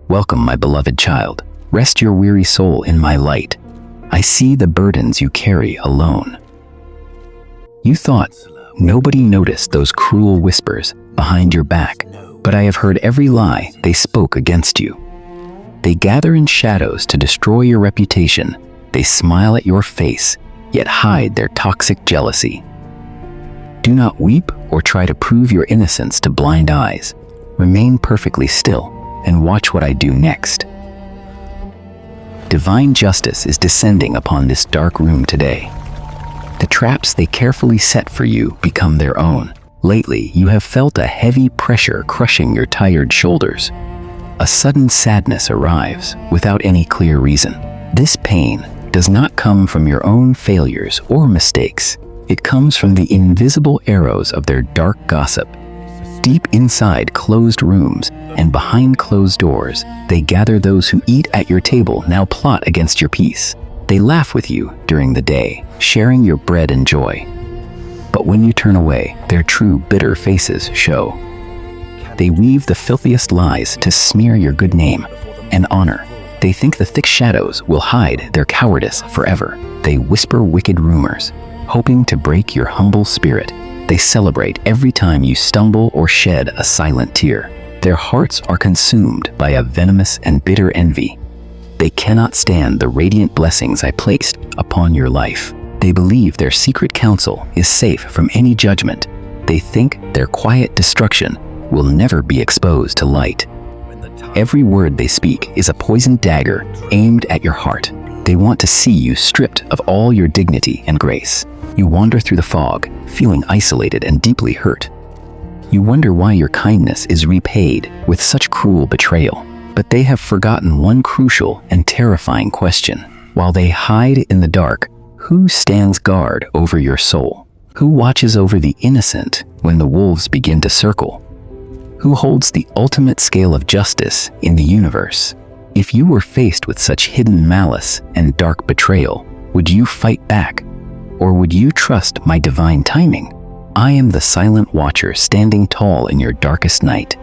Welcome, my beloved child. Rest your weary soul in my light. I see the burdens you carry alone. You thought nobody noticed those cruel whispers behind your back, but I have heard every lie they spoke against you. They gather in shadows to destroy your reputation. They smile at your face, yet hide their toxic jealousy. Do not weep or try to prove your innocence to blind eyes. Remain perfectly still and watch what I do next. Divine justice is descending upon this dark room today. The traps they carefully set for you become their own. Lately, you have felt a heavy pressure crushing your tired shoulders. A sudden sadness arrives without any clear reason. This pain does not come from your own failures or mistakes. It comes from the invisible arrows of their dark gossip. Deep inside closed rooms and behind closed doors, they gather those who eat at your table now plot against your peace. They laugh with you during the day, sharing your bread and joy. But when you turn away, their true bitter faces show. They weave the filthiest lies to smear your good name and honor. They think the thick shadows will hide their cowardice forever. They whisper wicked rumors, hoping to break your humble spirit. They celebrate every time you stumble or shed a silent tear. Their hearts are consumed by a venomous and bitter envy. They cannot stand the radiant blessings I placed upon your life. They believe their secret counsel is safe from any judgment. They think their quiet destruction will never be exposed to light. Every word they speak is a poisoned dagger aimed at your heart. They want to see you stripped of all your dignity and grace. You wander through the fog, feeling isolated and deeply hurt. You wonder why your kindness is repaid with such cruel betrayal. But they have forgotten one crucial and terrifying question. While they hide in the dark, who stands guard over your soul? Who watches over the innocent when the wolves begin to circle? Who holds the ultimate scale of justice in the universe? If you were faced with such hidden malice and dark betrayal, would you fight back? Or would you trust my divine timing? I am the silent watcher standing tall in your darkest night.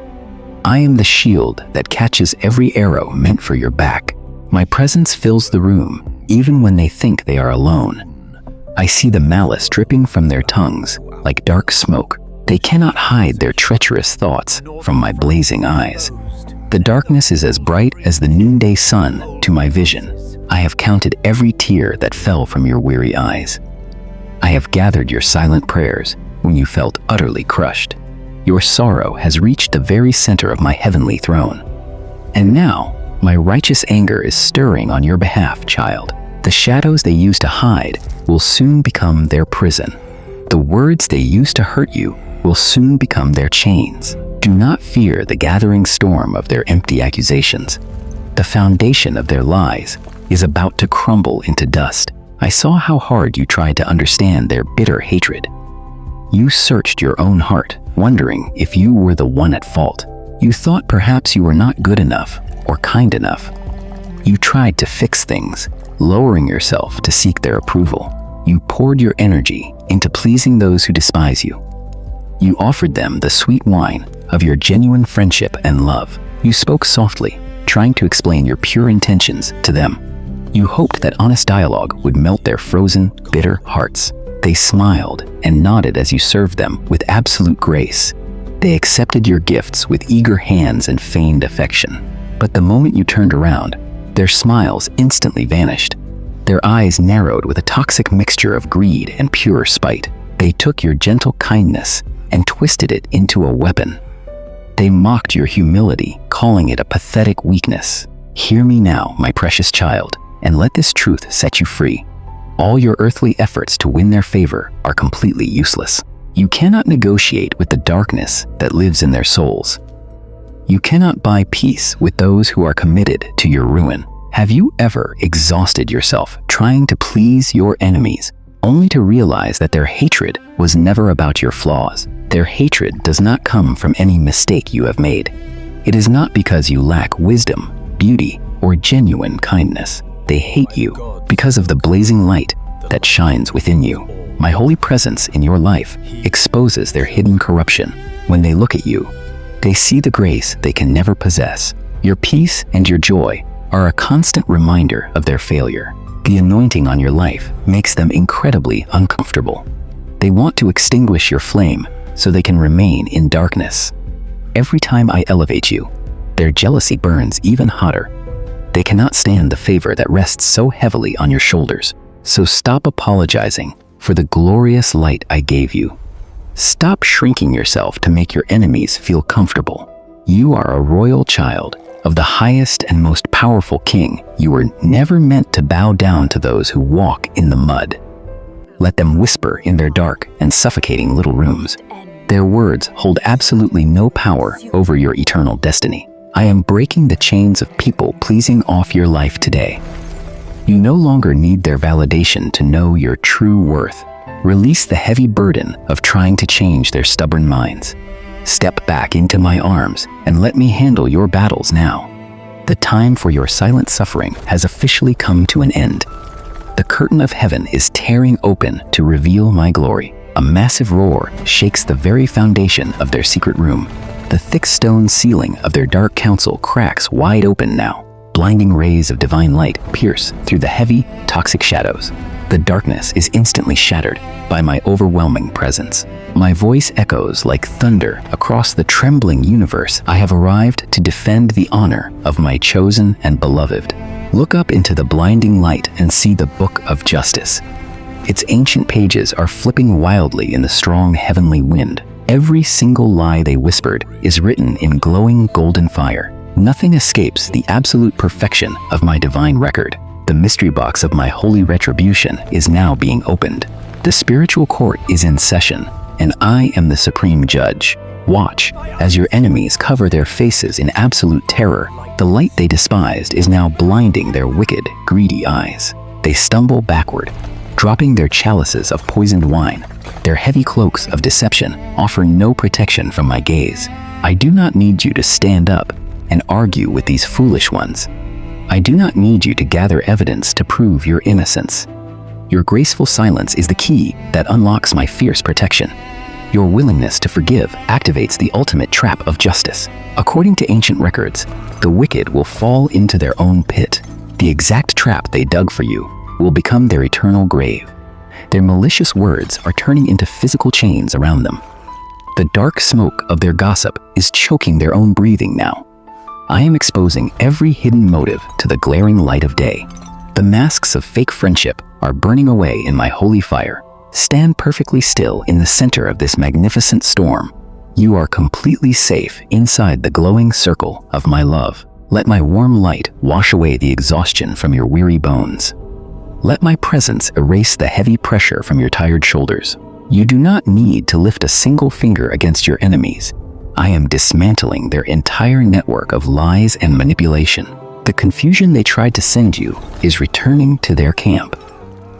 I am the shield that catches every arrow meant for your back. My presence fills the room, even when they think they are alone. I see the malice dripping from their tongues like dark smoke. They cannot hide their treacherous thoughts from my blazing eyes. The darkness is as bright as the noonday sun to my vision. I have counted every tear that fell from your weary eyes. I have gathered your silent prayers when you felt utterly crushed. Your sorrow has reached the very center of my heavenly throne. And now, my righteous anger is stirring on your behalf, child. The shadows they used to hide will soon become their prison. The words they used to hurt you will soon become their chains. Do not fear the gathering storm of their empty accusations. The foundation of their lies is about to crumble into dust. I saw how hard you tried to understand their bitter hatred. You searched your own heart, wondering if you were the one at fault. You thought perhaps you were not good enough or kind enough. You tried to fix things, lowering yourself to seek their approval. You poured your energy into pleasing those who despise you. You offered them the sweet wine of your genuine friendship and love. You spoke softly, trying to explain your pure intentions to them. You hoped that honest dialogue would melt their frozen, bitter hearts. They smiled and nodded as you served them with absolute grace. They accepted your gifts with eager hands and feigned affection. But the moment you turned around, their smiles instantly vanished. Their eyes narrowed with a toxic mixture of greed and pure spite. They took your gentle kindness and twisted it into a weapon. They mocked your humility, calling it a pathetic weakness. Hear me now, my precious child, and let this truth set you free. All your earthly efforts to win their favor are completely useless. You cannot negotiate with the darkness that lives in their souls. You cannot buy peace with those who are committed to your ruin. Have you ever exhausted yourself trying to please your enemies, only to realize that their hatred was never about your flaws? Their hatred does not come from any mistake you have made. It is not because you lack wisdom, beauty, or genuine kindness. They hate you because of the blazing light that shines within you. My holy presence in your life exposes their hidden corruption. When they look at you, they see the grace they can never possess. Your peace and your joy are a constant reminder of their failure. The anointing on your life makes them incredibly uncomfortable. They want to extinguish your flame so they can remain in darkness. Every time I elevate you, their jealousy burns even hotter. They cannot stand the favor that rests so heavily on your shoulders. So stop apologizing for the glorious light I gave you. Stop shrinking yourself to make your enemies feel comfortable. You are a royal child of the highest and most powerful king. You were never meant to bow down to those who walk in the mud. Let them whisper in their dark and suffocating little rooms. Their words hold absolutely no power over your eternal destiny. I am breaking the chains of people pleasing off your life today. You no longer need their validation to know your true worth. Release the heavy burden of trying to change their stubborn minds. Step back into my arms and let me handle your battles now. The time for your silent suffering has officially come to an end. The curtain of heaven is tearing open to reveal my glory. A massive roar shakes the very foundation of their secret room. The thick stone ceiling of their dark council cracks wide open now. Blinding rays of divine light pierce through the heavy, toxic shadows. The darkness is instantly shattered by my overwhelming presence. My voice echoes like thunder across the trembling universe. I have arrived to defend the honor of my chosen and beloved. Look up into the blinding light and see the book of justice. Its ancient pages are flipping wildly in the strong heavenly wind. Every single lie they whispered is written in glowing golden fire. Nothing escapes the absolute perfection of my divine record. The mystery box of my holy retribution is now being opened. The spiritual court is in session, and I am the supreme judge. Watch as your enemies cover their faces in absolute terror. The light they despised is now blinding their wicked, greedy eyes. They stumble backward, dropping their chalices of poisoned wine. Their heavy cloaks of deception offer no protection from my gaze. I do not need you to stand up and argue with these foolish ones. I do not need you to gather evidence to prove your innocence. Your graceful silence is the key that unlocks my fierce protection. Your willingness to forgive activates the ultimate trap of justice. According to ancient records, the wicked will fall into their own pit. The exact trap they dug for you will become their eternal grave. Their malicious words are turning into physical chains around them. The dark smoke of their gossip is choking their own breathing now. I am exposing every hidden motive to the glaring light of day. The masks of fake friendship are burning away in my holy fire. Stand perfectly still in the center of this magnificent storm. You are completely safe inside the glowing circle of my love. Let my warm light wash away the exhaustion from your weary bones. Let my presence erase the heavy pressure from your tired shoulders. You do not need to lift a single finger against your enemies. I am dismantling their entire network of lies and manipulation. The confusion they tried to send you is returning to their camp.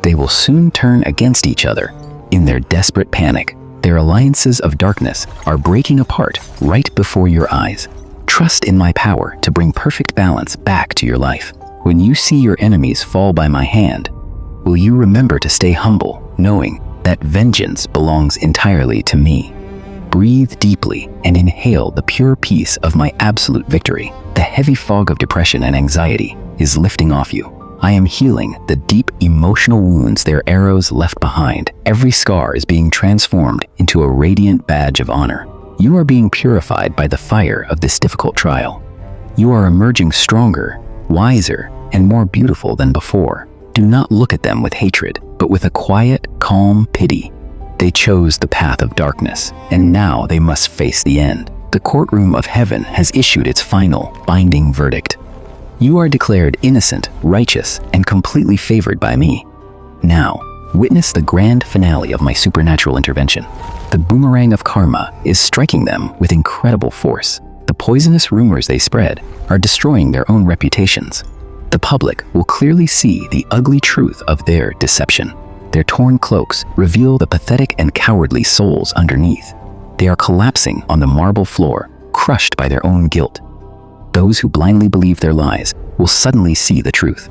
They will soon turn against each other. In their desperate panic, their alliances of darkness are breaking apart right before your eyes. Trust in my power to bring perfect balance back to your life. When you see your enemies fall by my hand, will you remember to stay humble, knowing that vengeance belongs entirely to me? Breathe deeply and inhale the pure peace of my absolute victory. The heavy fog of depression and anxiety is lifting off you. I am healing the deep emotional wounds their arrows left behind. Every scar is being transformed into a radiant badge of honor. You are being purified by the fire of this difficult trial. You are emerging stronger, wiser, and more beautiful than before. Do not look at them with hatred, but with a quiet, calm pity. They chose the path of darkness, and now they must face the end. The courtroom of heaven has issued its final, binding verdict. You are declared innocent, righteous, and completely favored by me. Now, witness the grand finale of my supernatural intervention. The boomerang of karma is striking them with incredible force. The poisonous rumors they spread are destroying their own reputations. The public will clearly see the ugly truth of their deception. Their torn cloaks reveal the pathetic and cowardly souls underneath. They are collapsing on the marble floor, crushed by their own guilt. Those who blindly believe their lies will suddenly see the truth.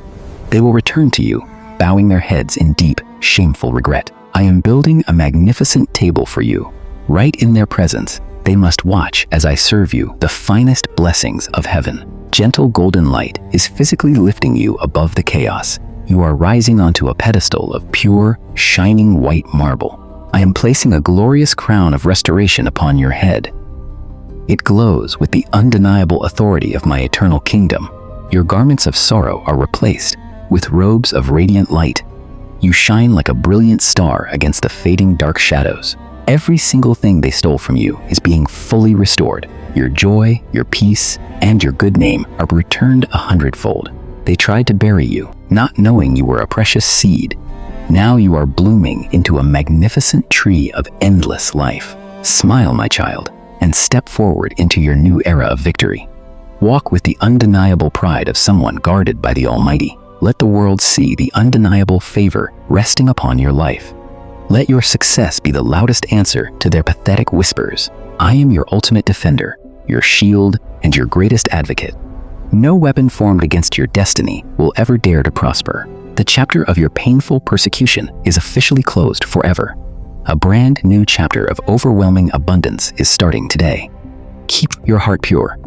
They will return to you, bowing their heads in deep, shameful regret. I am building a magnificent table for you. Right in their presence, they must watch as I serve you the finest blessings of heaven. gentle golden light is physically lifting you above the chaos. You are rising onto a pedestal of pure, shining white marble. I am placing a glorious crown of restoration upon your head. It glows with the undeniable authority of my eternal kingdom. Your garments of sorrow are replaced with robes of radiant light. You shine like a brilliant star against the fading dark shadows. Every single thing they stole from you is being fully restored. Your joy, your peace, and your good name are returned 100-fold. They tried to bury you, not knowing you were a precious seed. Now you are blooming into a magnificent tree of endless life. Smile, my child, and step forward into your new era of victory. Walk with the undeniable pride of someone guarded by the Almighty. Let the world see the undeniable favor resting upon your life. Let your success be the loudest answer to their pathetic whispers. I am your ultimate defender, your shield, and your greatest advocate. No weapon formed against your destiny will ever dare to prosper. The chapter of your painful persecution is officially closed forever. A brand new chapter of overwhelming abundance is starting today. Keep your heart pure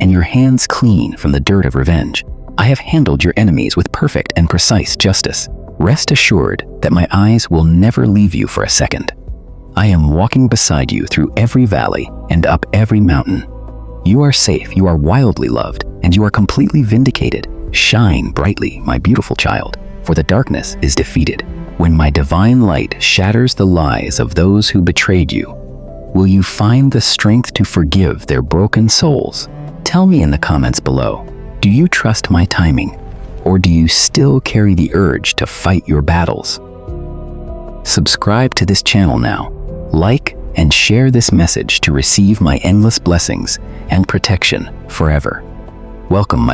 and your hands clean from the dirt of revenge. I have handled your enemies with perfect and precise justice. Rest assured that my eyes will never leave you for a second. I am walking beside you through every valley and up every mountain. You are safe, you are wildly loved, and you are completely vindicated. Shine brightly, my beautiful child, for the darkness is defeated. When my divine light shatters the lies of those who betrayed you, will you find the strength to forgive their broken souls? Tell me in the comments below, do you trust my timing, or do you still carry the urge to fight your battles? Subscribe to this channel now, like and share this message to receive my endless blessings and protection forever. Welcome, my